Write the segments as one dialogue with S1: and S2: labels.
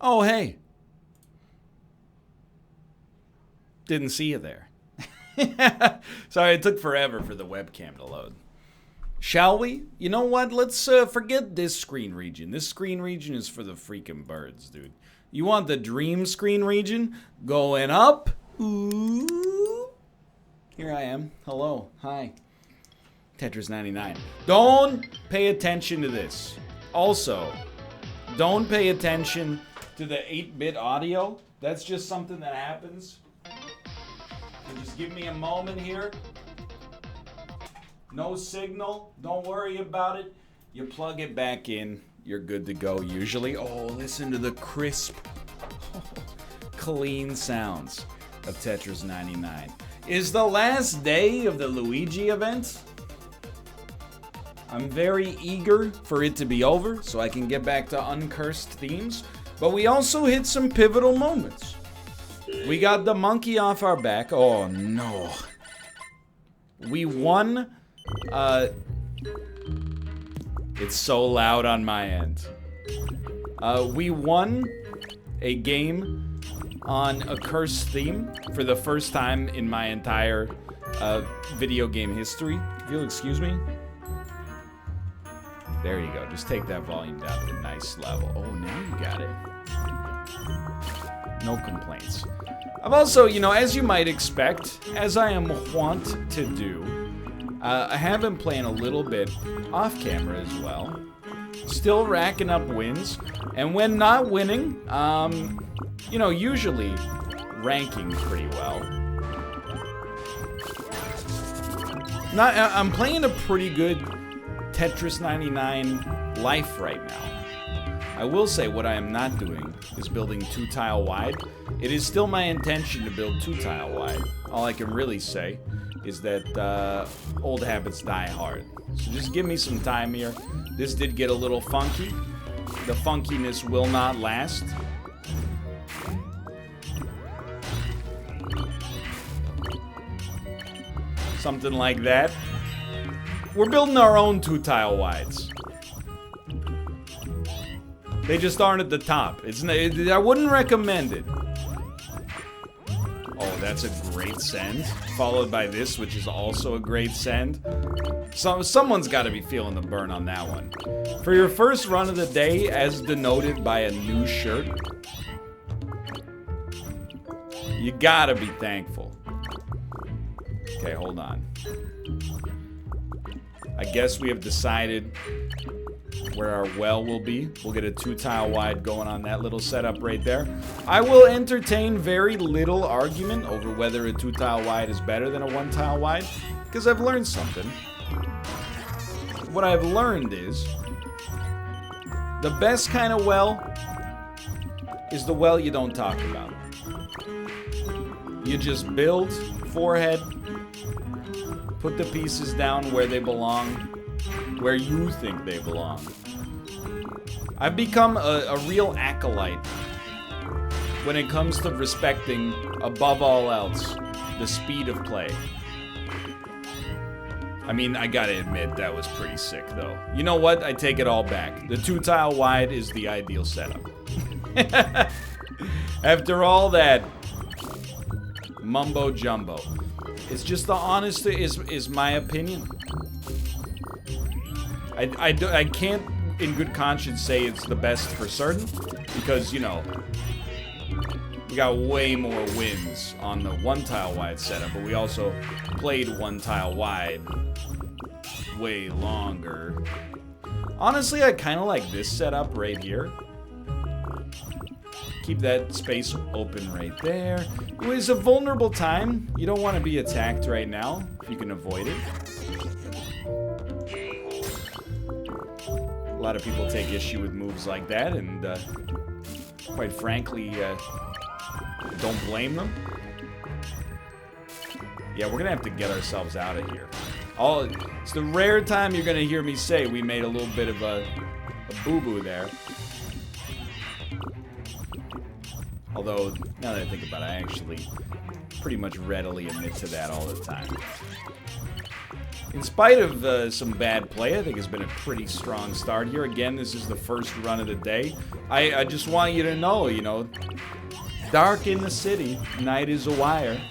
S1: Oh, hey. Didn't see you there. Sorry, it took forever for the webcam to load. Shall we? You know what? Let's forget this screen region. This screen region is for the freaking birds, dude. You want the dream screen region? Going up. Ooh. Here I am. Hello. Hi. Tetris 99. Don't pay attention to this. Also, don't pay attention to the 8-bit audio. That's just something that happens. So just give me a moment here. No signal. Don't worry about it. You plug it back in. You're good to go usually. Oh, listen to the crisp, clean sounds of Tetris 99. Is the last day of the Luigi event. I'm very eager for it to be over so I can get back to uncursed themes. But we also hit some pivotal moments. We got the monkey off our back. Oh no. We won. It's so loud on my end. We won a game on a cursed theme for the first time in my entire video game history. If you'll excuse me. There you go. Just take that volume down to a nice level. Oh, now you got it. No complaints. I've also, you know, as you might expect, as I am wont to do, I have been playing a little bit off camera as well. Still racking up wins. And when not winning, you know, usually ranking pretty well. I'm playing a pretty good Tetris 99 life right now. I will say what I am not doing is building 2-tile wide. It is still my intention to build 2-tile wide. All I can really say is that old habits die hard. So just give me some time here. This did get a little funky. The funkiness will not last. Something like that. We're building our own 2-tile wides. They just aren't at the top. I wouldn't recommend it. Oh, that's a great send. Followed by this, which is also a great send. Someone's got to be feeling the burn on that one. For your first run of the day, as denoted by a new shirt, you gotta be thankful. Okay, hold on. I guess we have decided where our well will be. We'll get a 2-tile wide going on that little setup right there. I will entertain very little argument over whether a 2-tile wide is better than a 1-tile wide, because I've learned something. What I've learned is the best kind of well is the well you don't talk about. You just build, forehead, put the pieces down where they belong, where you think they belong. I've become a real acolyte when it comes to respecting, above all else, the speed of play. I mean, I gotta admit, that was pretty sick, though. You know what? I take it all back. The 2-tile wide is the ideal setup. After all that mumbo jumbo, it's just the honest is my opinion. I can't in good conscience say it's the best for certain, because, you know, we got way more wins on the 1-tile wide setup, but we also played 1-tile wide way longer. Honestly, I kind of like this setup right here. Keep that space open right there. It was a vulnerable time. You don't want to be attacked right now if you can avoid it. A lot of people take issue with moves like that, and quite frankly, don't blame them. Yeah, we're gonna have to get ourselves out of here. It's the rare time you're gonna hear me say we made a little bit of a boo-boo there. Although, now that I think about it, I actually pretty much readily admit to that all the time. In spite of some bad play, I think it's been a pretty strong start here. Again, this is the first run of the day. I just want you to know, you know, dark in the city, night is a wire.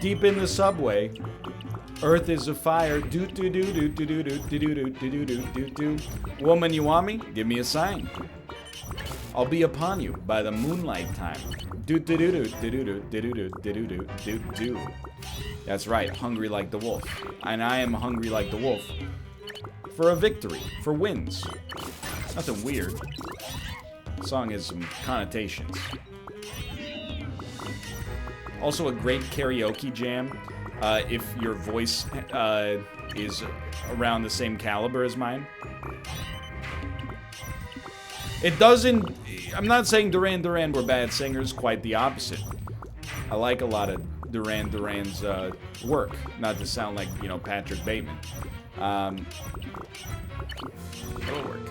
S1: Deep in the subway, earth is a fire. Do do do do do do do do do do do do do. Woman, you want me? Give me a sign. I'll be upon you by the moonlight time. Do do do do do do do do do do do do do. That's right, hungry like the wolf. And I am hungry like the wolf. For a victory, for wins. Nothing weird. The song has some connotations. Also a great karaoke jam if your voice is around the same caliber as mine. It doesn't... I'm not saying Duran Duran were bad singers, quite the opposite. I like a lot of Duran Duran's work, not to sound like, you know, Patrick Bateman. It'll work.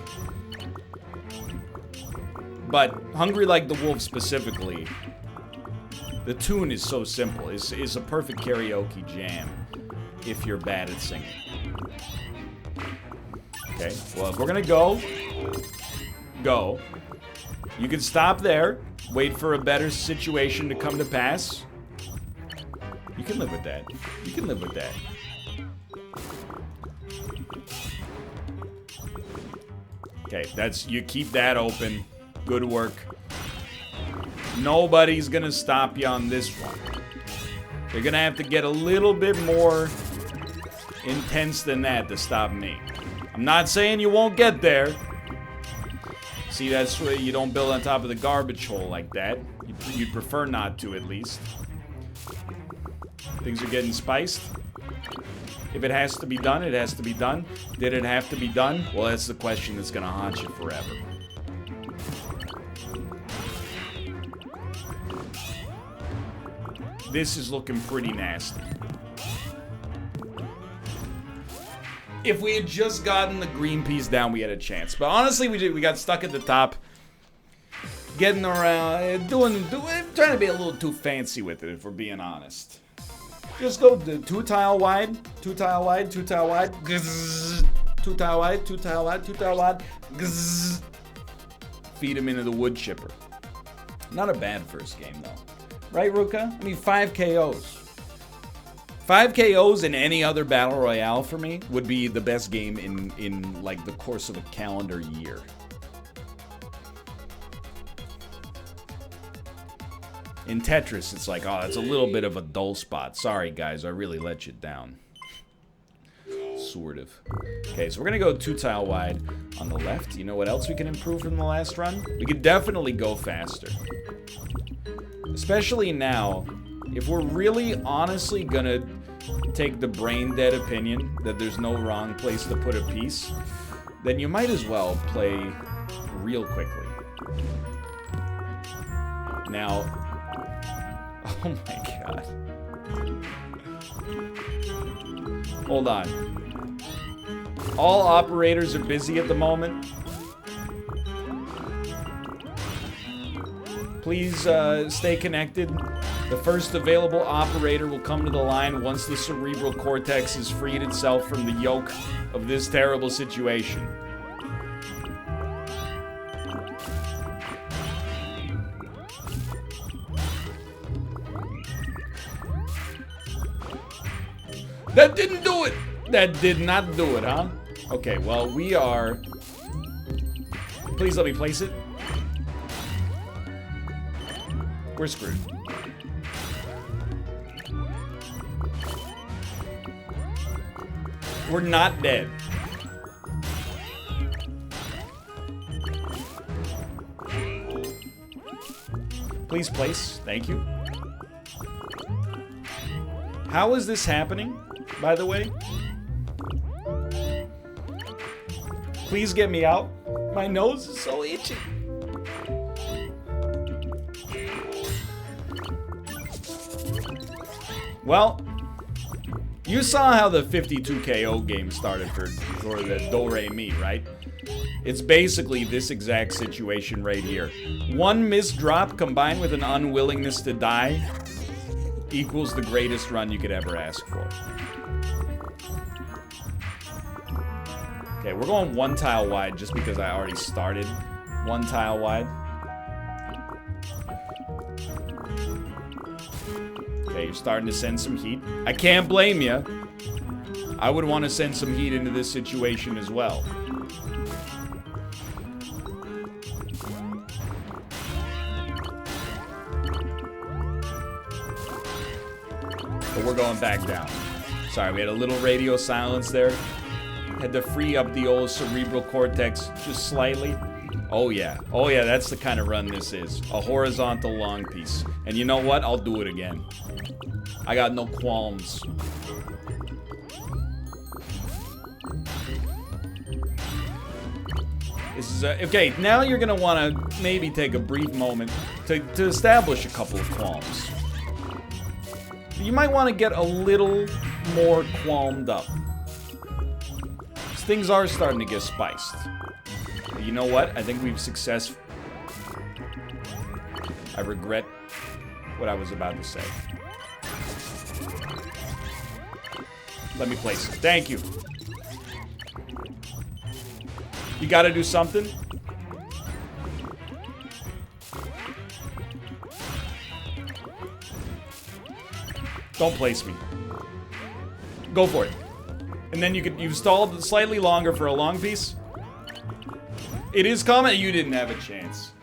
S1: But Hungry Like the Wolf specifically, the tune is so simple. It's a perfect karaoke jam if you're bad at singing. Okay, well, if we're gonna go. You can stop there, wait for a better situation to come to pass. You can live with that. You can live with that. Okay, you keep that open. Good work. Nobody's gonna stop you on this one. They're gonna have to get a little bit more intense than that to stop me. I'm not saying you won't get there. See, that's why you don't build on top of the garbage hole like that. You'd prefer not to, at least. Things are getting spiced. If it has to be done, it has to be done. Did it have to be done? Well, that's the question that's gonna haunt you forever. This is looking pretty nasty. If we had just gotten the green peas down, we had a chance. But honestly, we got stuck at the top. Getting around, trying to be a little too fancy with it, if we're being honest. Just go 2 tile wide, 2 tile wide, 2 tile wide, 2 tile wide, 2 tile wide, 2 tile wide, feed him into the wood chipper. Not a bad first game, though. Right, Ruka? I mean, 5 KOs. 5 KOs in any other Battle Royale for me would be the best game in like, the course of a calendar year. In Tetris, it's like, oh, it's a little bit of a dull spot. Sorry, guys, I really let you down. Sort of. Okay, so we're gonna go 2 tile wide on the left. You know what else we can improve from the last run? We could definitely go faster. Especially now, if we're really honestly gonna take the brain dead opinion that there's no wrong place to put a piece, then you might as well play real quickly. Now, oh my god. Hold on. All operators are busy at the moment. Please stay connected. The first available operator will come to the line once the cerebral cortex has freed itself from the yoke of this terrible situation. That didn't do it! That did not do it, huh? Okay, well, we are... Please let me place it. We're screwed. We're not dead. Please place. Thank you. How is this happening, by the way? Please get me out. My nose is so itchy. Well, you saw how the 52 KO game started for the Do-Re-Mi, right? It's basically this exact situation right here. One missed drop combined with an unwillingness to die equals the greatest run you could ever ask for. Okay, we're going 1 tile wide just because I already started 1 tile wide. Okay, you're starting to send some heat. I can't blame you. I would want to send some heat into this situation as well. But we're going back down. Sorry, we had a little radio silence there. Had to free up the old cerebral cortex just slightly. Oh yeah, that's the kind of run this is. A horizontal long piece. And you know what? I'll do it again. I got no qualms. This is okay, now you're gonna wanna maybe take a brief moment to establish a couple of qualms. You might want to get a little more qualmed up. Things are starting to get spiced. But you know what? I think we've successfully... I regret what I was about to say. Let me place it. Thank you. You gotta do something. Don't place me. Go for it. And then you've stalled slightly longer for a long piece. It is common. You didn't have a chance.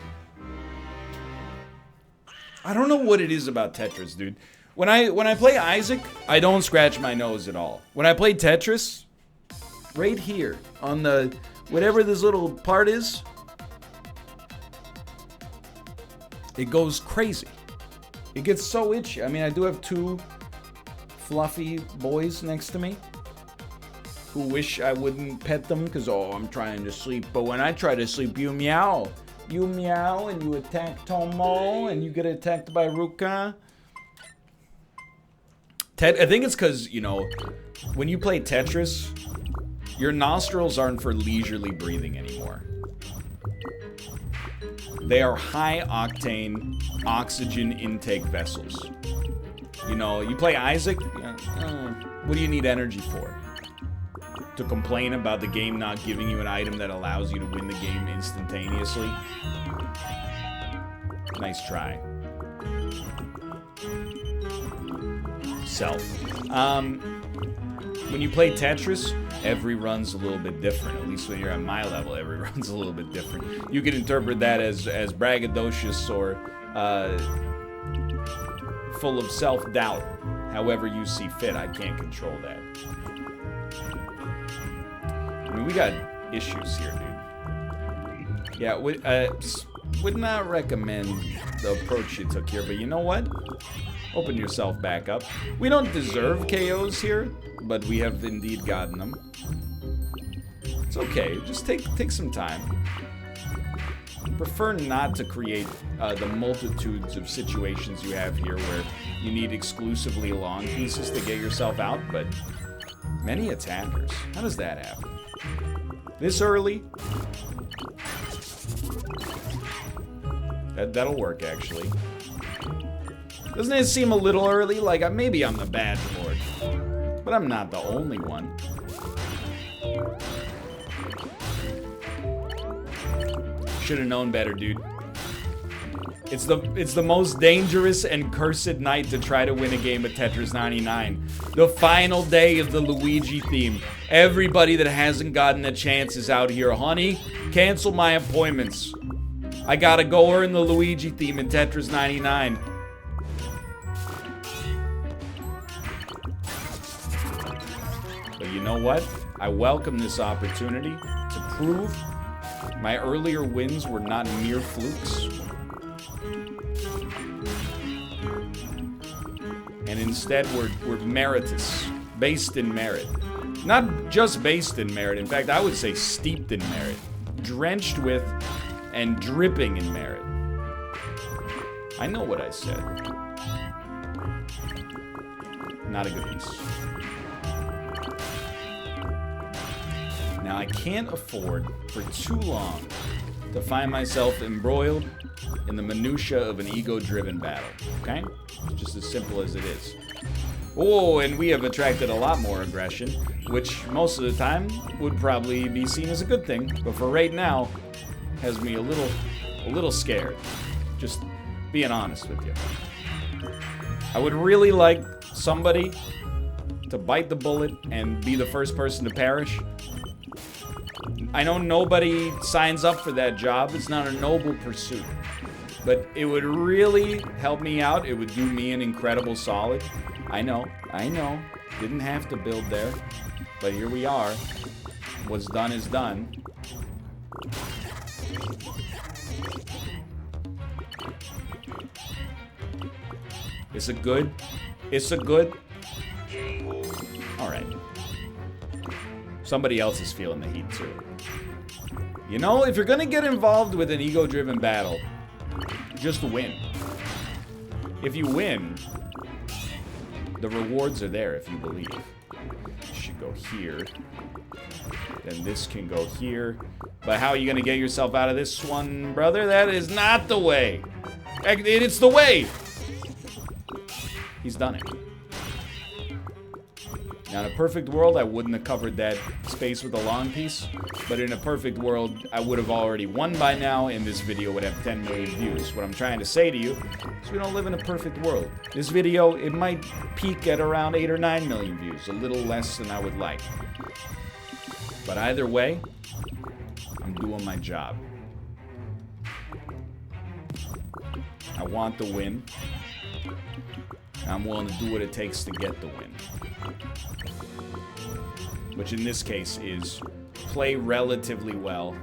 S1: I don't know what it is about Tetris, dude. When I play Isaac, I don't scratch my nose at all. When I play Tetris, right here on the whatever this little part is, it goes crazy. It gets so itchy. I mean, I do have 2 fluffy boys next to me who wish I wouldn't pet them because, oh, I'm trying to sleep. But when I try to sleep, you meow. You meow and you attack Tomo and you get attacked by Ruka. I think it's because, you know, when you play Tetris, your nostrils aren't for leisurely breathing anymore. They are high-octane oxygen intake vessels. You know, you play Isaac, what do you need energy for? To complain about the game not giving you an item that allows you to win the game instantaneously? Nice try. Self. When you play Tetris, every run's a little bit different. At least when you're at my level, every run's a little bit different. You can interpret that as braggadocious or full of self-doubt. However you see fit, I can't control that. I mean, we got issues here, dude. Yeah, would not recommend the approach you took here, but you know what? Open yourself back up. We don't deserve KOs here, but we have indeed gotten them. It's okay. Just take some time. Prefer not to create the multitudes of situations you have here where you need exclusively long pieces to get yourself out, but many attackers. How does that happen? This early? That'll work, actually. Doesn't it seem a little early? Like, maybe I'm the bad lord. But I'm not the only one. Should've known better, dude. It's the most dangerous and cursed night to try to win a game of Tetris 99. The final day of the Luigi theme. Everybody that hasn't gotten a chance is out here. Honey, cancel my appointments. I gotta go earn the Luigi theme in Tetris 99. But you know what? I welcome this opportunity to prove my earlier wins were not mere flukes. And instead were meritorious, based in merit. Not just based in merit, in fact, I would say steeped in merit. Drenched with and dripping in merit. I know what I said. Not a good piece. Now, I can't afford for too long to find myself embroiled in the minutia of an ego-driven battle, okay? It's just as simple as it is. Oh, and we have attracted a lot more aggression, which most of the time would probably be seen as a good thing, but for right now, has me a little scared. Just being honest with you. I would really like somebody to bite the bullet and be the first person to perish. I know nobody signs up for that job. It's not a noble pursuit. But it would really help me out. It would do me an incredible solid. I know. Didn't have to build there. But here we are. What's done is done. It's a good. Alright. Somebody else is feeling the heat too. You know, if you're gonna get involved with an ego-driven battle, just win. If you win, the rewards are there if you believe. You should go here. Then this can go here. But how are you gonna get yourself out of this one, brother? That is not the way. It's the way. He's done it. Now, in a perfect world, I wouldn't have covered that space with a long piece. But in a perfect world, I would have already won by now, and this video would have 10 million views. What I'm trying to say to you is we don't live in a perfect world. This video, it might peak at around 8 or 9 million views, a little less than I would like. But either way, I'm doing my job. I want the win. I'm willing to do what it takes to get the win. Which in this case is play relatively well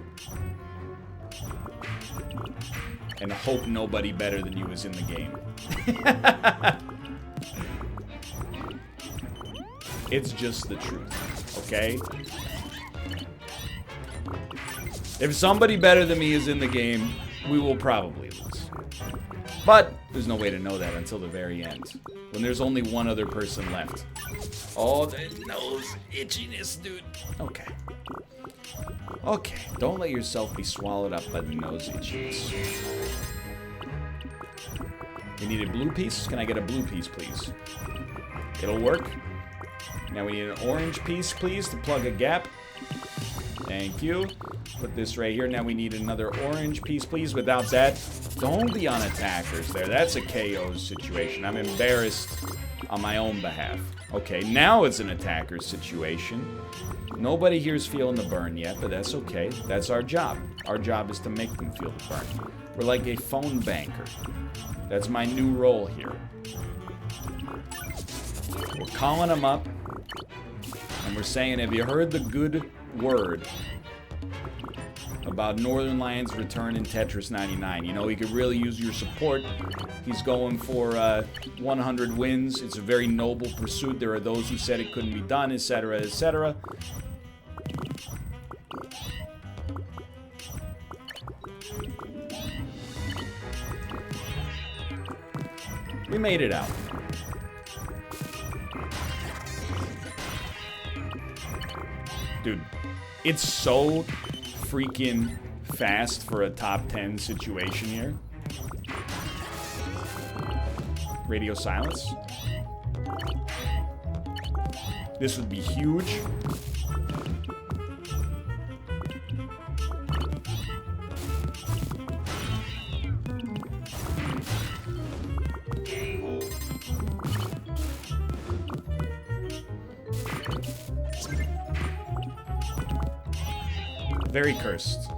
S1: and hope nobody better than you is in the game. It's just the truth, okay? If somebody better than me is in the game, we will probably lose. But there's no way to know that until the very end, when there's only one other person left. Oh, the nose itchiness, dude. Okay. Okay, don't let yourself be swallowed up by the nose itchiness. We need a blue piece. Can I get a blue piece, please? It'll work. Now we need an orange piece, please, to plug a gap. Thank you. Put this right here. Now we need another orange piece, please. Without that, don't be on attackers there. That's a KO situation. I'm embarrassed on my own behalf. Okay, now it's an attacker situation. Nobody here's feeling the burn yet, but that's okay. That's our job. Our job is to make them feel the burn. We're like a phone banker. That's my new role here. We're calling them up, and we're saying, have you heard the good word about Northernlion's return in Tetris 99? You know, he could really use your support. He's going for 100 wins. It's a very noble pursuit. There are those who said it couldn't be done, etc., etc. We made it out. Dude, it's so freaking fast for a top 10 situation here. Radio silence. This would be huge. Very cursed.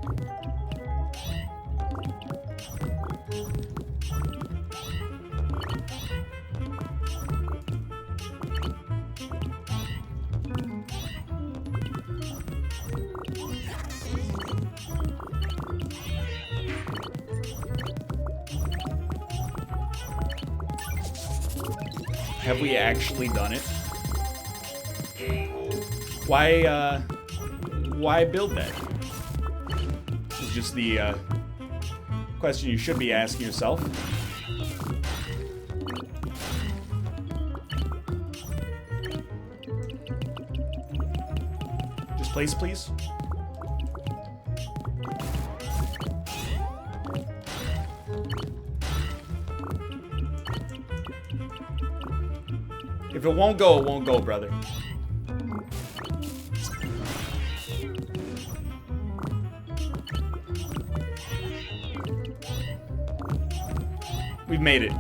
S1: Have we actually done it? Why build that? It's just the question you should be asking yourself. Just place, please. If it won't go, brother. We've made it.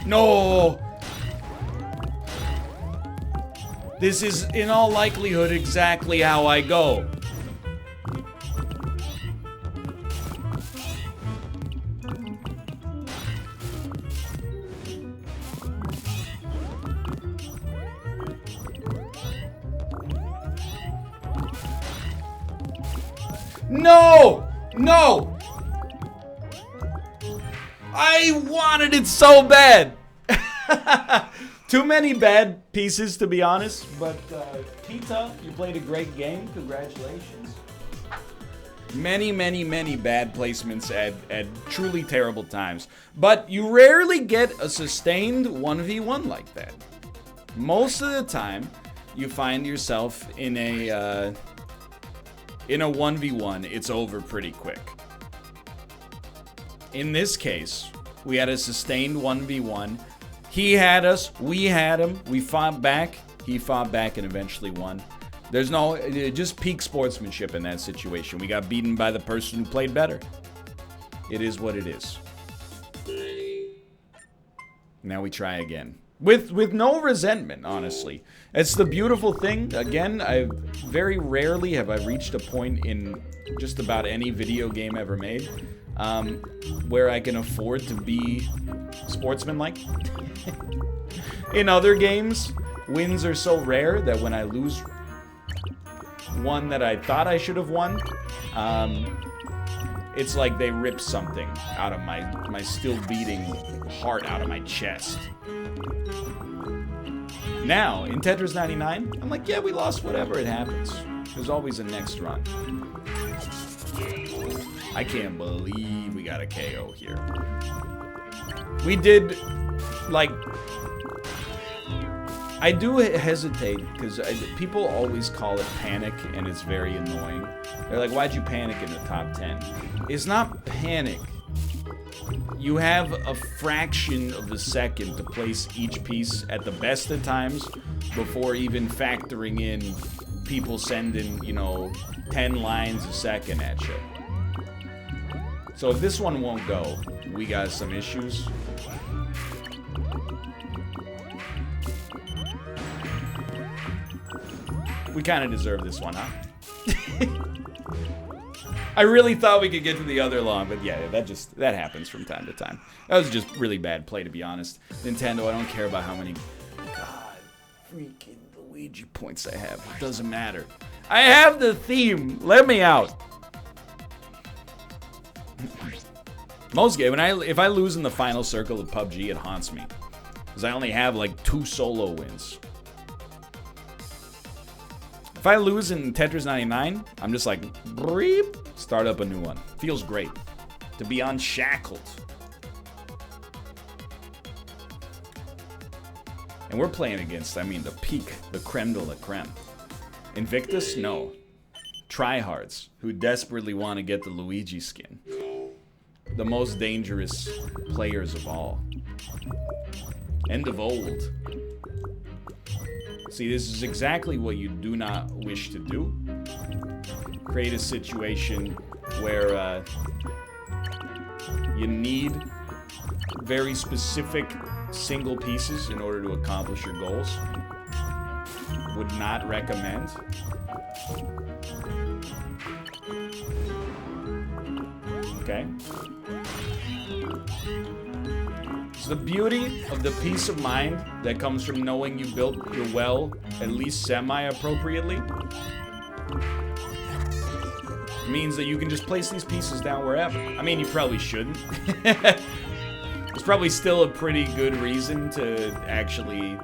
S1: No! This is, in all likelihood, exactly how I go. No! No! I wanted it so bad! Too many bad pieces, to be honest, but Pita, you played a great game. Congratulations. Many, many, many bad placements at truly terrible times. But you rarely get a sustained 1v1 like that. Most of the time, you find yourself in a 1v1, it's over pretty quick. In this case, we had a sustained 1v1. He had us, we had him, we fought back, he fought back and eventually won. There's no, just peak sportsmanship in that situation. We got beaten by the person who played better. It is what it is. Now we try again. With no resentment, honestly. It's the beautiful thing. Again, very rarely have I reached a point in just about any video game ever made where I can afford to be sportsmanlike. In other games, wins are so rare that when I lose one that I thought I should have won, it's like they rip something out of my still beating heart out of my chest. Now, in Tetris 99, I'm like, yeah, we lost, whatever, it happens. There's always a next run. I can't believe we got a KO here. We did, like, I do hesitate, because people always call it panic, and it's very annoying. They're like, why'd you panic in the top 10? It's not panic. You have a fraction of a second to place each piece at the best of times before even factoring in people sending, 10 lines a second at you. So if this one won't go, we got some issues. We kind of deserve this one, huh? I really thought we could get to the other lawn, but yeah, that happens from time to time. That was just really bad play, to be honest. Nintendo, I don't care about how many freaking Luigi points I have. It doesn't matter. I have the theme. Let me out. Most games, if I lose in the final circle of PUBG, it haunts me, because I only have like 2 solo wins. If I lose in Tetris 99, I'm just like, breep, start up a new one. Feels great to be unshackled. And we're playing against, the peak, the creme de la creme. Invictus? No. Tryhards, who desperately want to get the Luigi skin. The most dangerous players of all. And of old. See, this is exactly what you do not wish to do. Create a situation where you need very specific single pieces in order to accomplish your goals. Would not recommend. Okay. It's the beauty of the peace of mind that comes from knowing you built your well at least semi-appropriately. It means that you can just place these pieces down wherever. I mean, you probably shouldn't. There's probably still a pretty good reason to actually,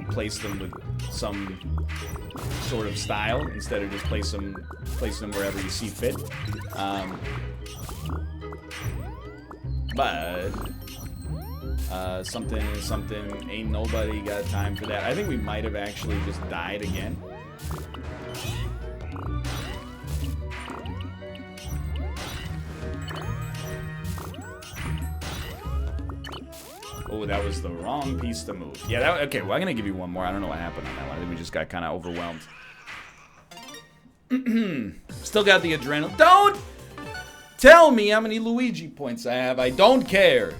S1: place them with some sort of style instead of just placing them wherever you see fit. But something ain't nobody got time for that. I think we might have actually just died again. Oh, that was the wrong piece to move. Yeah, okay, well, I'm gonna give you one more. I don't know what happened on that one. I think we just got kind of overwhelmed. Still got the adrenaline. Don't tell me how many Luigi points I have. I don't care.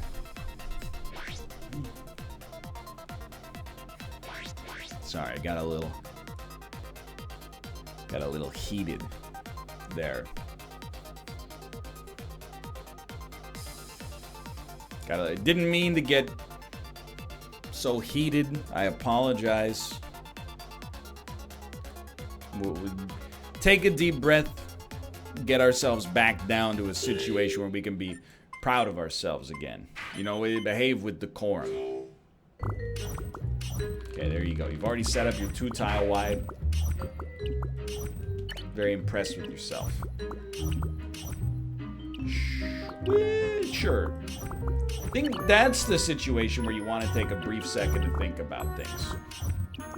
S1: Sorry, I got a little heated there. Didn't mean to get so heated. I apologize. We'll take a deep breath. Get ourselves back down to a situation where we can be proud of ourselves again. You know, we behave with decorum. Okay, there you go. You've already set up your 2-tile wide. Very impressed with yourself. Sure. I think that's the situation where you want to take a brief second to think about things.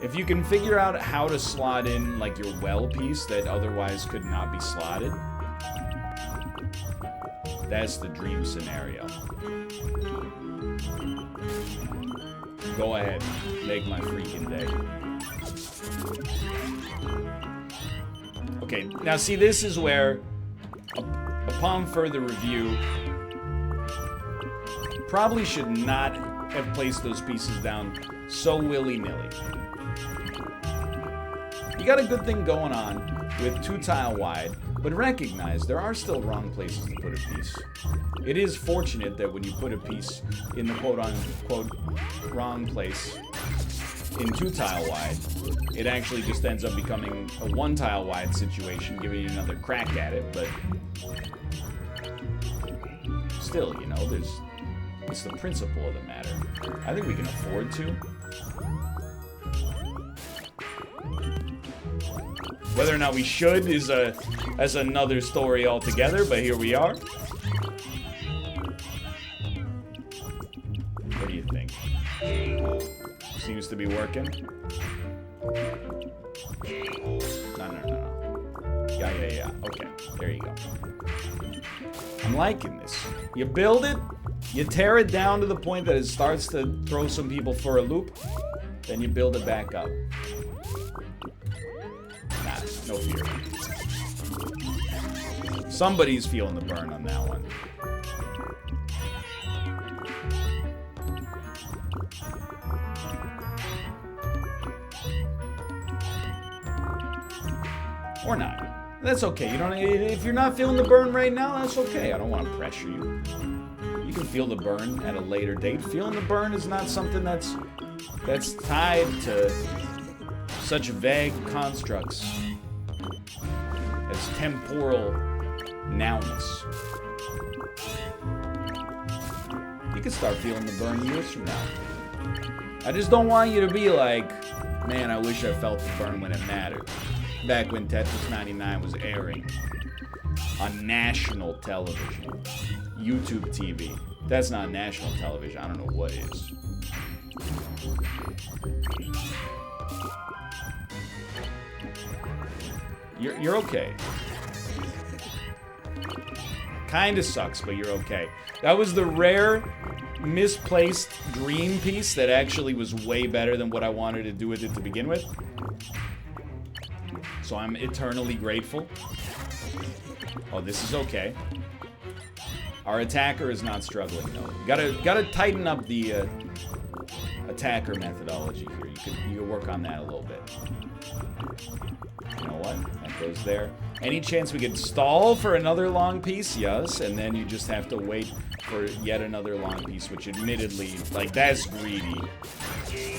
S1: If you can figure out how to slot in like your well piece that otherwise could not be slotted, that's the dream scenario. Go ahead, make my freaking day. Okay, now see, this is where, upon further review, probably should not have placed those pieces down so willy-nilly. You got a good thing going on with 2-tile wide, but recognize there are still wrong places to put a piece. It is fortunate that when you put a piece in the quote-unquote wrong place in 2-tile wide, it actually just ends up becoming a 1-tile wide situation, giving you another crack at it, but still, you know, it's the principle of the matter. I think we can afford to. Whether or not we should is that's another story altogether, but here we are. What do you think? Seems to be working. No. Yeah. Okay, there you go. I'm liking this. You build it, you tear it down to the point that it starts to throw some people for a loop, then you build it back up. Nah, no fear. Somebody's feeling the burn on that one. Or not. That's okay. You don't. If you're not feeling the burn right now, that's okay. I don't want to pressure you. You can feel the burn at a later date. Feeling the burn is not something that's tied to such vague constructs as temporal nowness. You can start feeling the burn years from now. I just don't want you to be like, man, I wish I felt the burn when it mattered. Back when Tetris 99 was airing on national television. YouTube TV. That's not national television. I don't know what is. You're okay. Kinda sucks, but you're okay. That was the rare misplaced dream piece that actually was way better than what I wanted to do with it to begin with. So I'm eternally grateful. Oh, this is okay. Our attacker is not struggling though. Gotta tighten up the attacker methodology here. You could work on that a little bit. You know what? That goes there. Any chance we could stall for another long piece? Yes, and then you just have to wait for yet another long piece, which admittedly, like, that's greedy.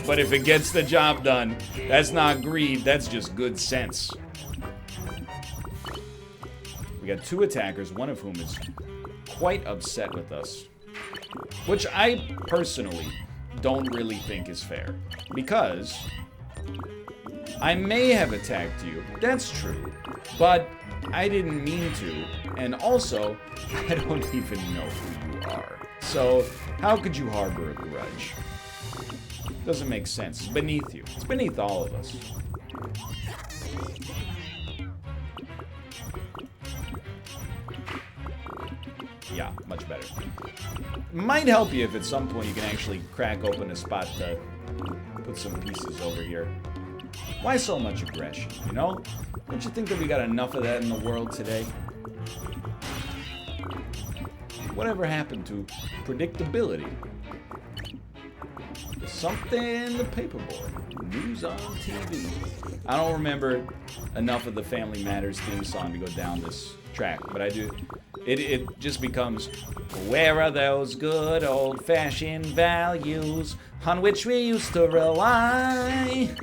S1: But if it gets the job done, that's not greed, that's just good sense. We got two attackers, one of whom is quite upset with us. Which I personally don't really think is fair. Because I may have attacked you, that's true, but I didn't mean to, and also, I don't even know who you are. So, how could you harbor a grudge? Doesn't make sense. It's beneath you. It's beneath all of us. Yeah, much better. Might help you if at some point you can actually crack open a spot to put some pieces over here. Why so much aggression, you know? Don't you think that we got enough of that in the world today? Whatever happened to predictability? There's something in the paperboard. News on TV. I don't remember enough of the Family Matters theme song to go down this track, but I do. It just becomes, where are those good old-fashioned values on which we used to rely?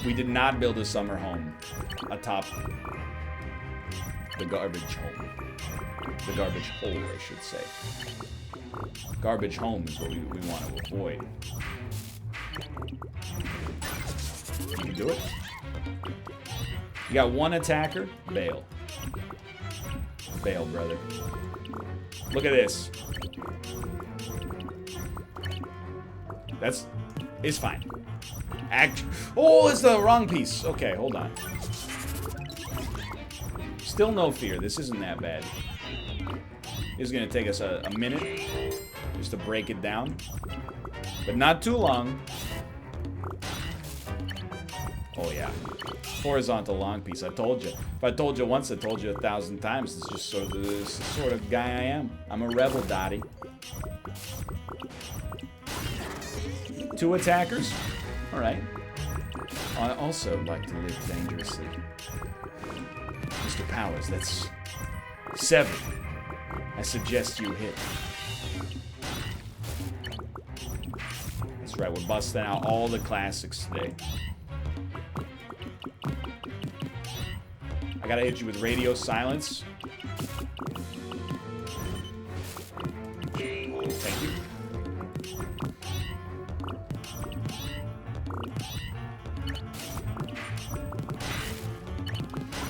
S1: We did not build a summer home atop the garbage home. The garbage hole, I should say. Garbage home is what we want to avoid. You can do it. You got one attacker, bail. Bail, brother. Look at this. It's fine. Oh, it's the wrong piece. Okay, hold on. Still no fear. This isn't that bad. This is gonna take us a minute just to break it down, but not too long. Oh yeah, horizontal long piece. I told you. If I told you once, I told you 1,000 times. This is just sort of the sort of guy I am. I'm a rebel, Dottie. 2 attackers. All right. I also like to live dangerously. Mr. Powers, that's 7. I suggest you hit. That's right, we're busting out all the classics today. I gotta hit you with radio silence. Thank you.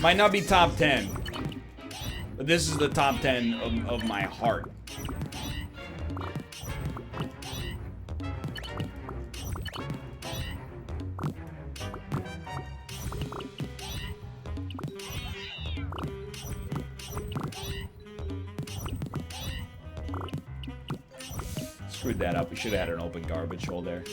S1: Might not be top 10, but this is the top 10 of my heart. Screwed that up. We should have had an open garbage hole there.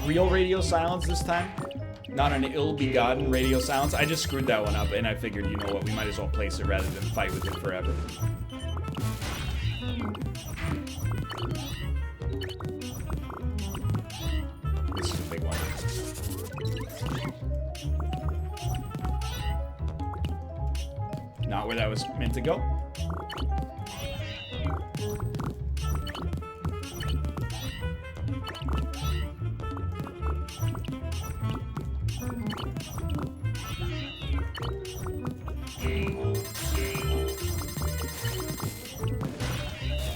S1: Real radio silence this time. Not an ill-begotten radio silence. I just screwed that one up, and I figured, you know what, we might as well place it rather than fight with it forever. This is a big one. Not where that was meant to go.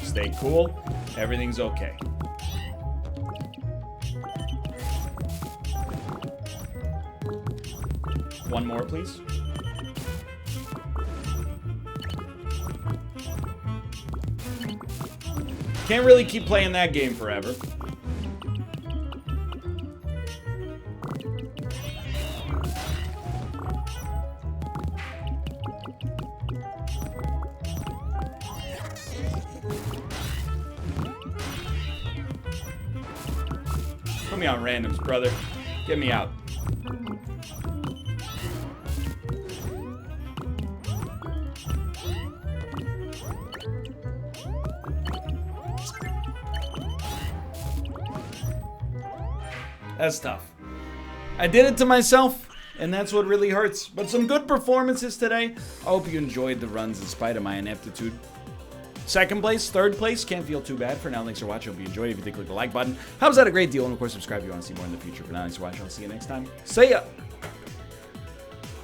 S1: Stay cool. Everything's okay. One more, please. Can't really keep playing that game forever. Put me on randoms, brother. Get me out. That's tough. I did it to myself, and that's what really hurts. But some good performances today. I hope you enjoyed the runs in spite of my ineptitude. Second place, third place, can't feel too bad. For now, thanks for watching. Hope you enjoyed. If you did, click the like button. Helps out a great deal. And of course, subscribe if you want to see more in the future. For now, thanks for watching. I'll see you next time. See ya!